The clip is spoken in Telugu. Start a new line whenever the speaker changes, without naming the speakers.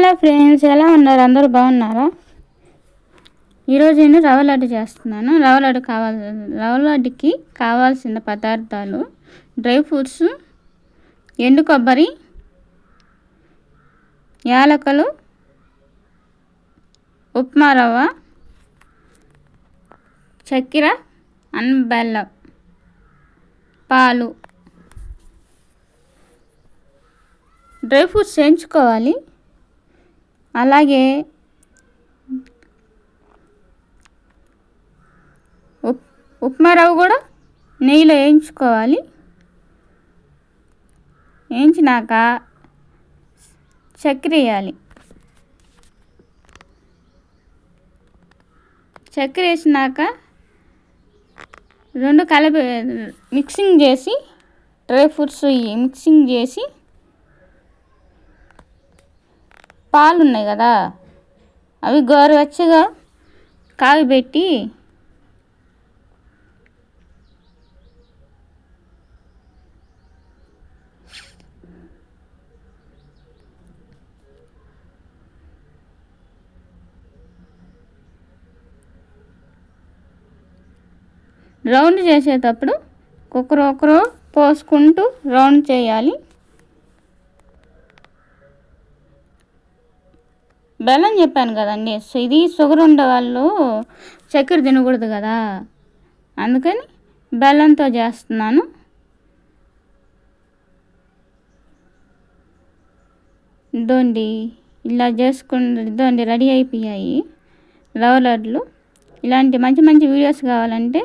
హలో ఫ్రెండ్స్, ఎలా ఉన్నారు? అందరూ బాగున్నారా? ఈరోజు నేను రవ్వ లడ్డు చేస్తున్నాను. రవ్వ లడ్డుకి కావాల్సిన పదార్థాలు: డ్రై ఫ్రూట్స్, ఎండు కొబ్బరి, యాలకులు, ఉప్మా రవ్వ, చక్కెర, బెల్లం, పాలు. డ్రై ఫ్రూట్స్ వేయించుకోవాలి. అలాగే ఉప్మా రవ్వ కూడా నెయ్యిలో వేయించుకోవాలి. వేయించినాక చక్కెర వేయాలి. చక్కెర వేసినాక రెండు కలిపి మిక్సింగ్ చేసి, డ్రై ఫ్రూట్స్ మిక్సింగ్ చేసి, పాలు ఉన్నాయి కదా అవి గోరువెచ్చగా కాగబెట్టి రౌండ్ చేసేటప్పుడు ఒకరు పోసుకుంటూ రౌండ్ చేయాలి. బెల్లం చెప్పాను కదండి, ఇది షుగర్ ఉండే వాళ్ళు చక్కెర తినకూడదు కదా, అందుకని బెల్లంతో చేస్తున్నాను. ఇదండి, ఇలా ఇదండి రెడీ అయిపోయాయి రవ్వ లడ్లు. ఇలాంటి మంచి మంచి వీడియోస్ కావాలంటే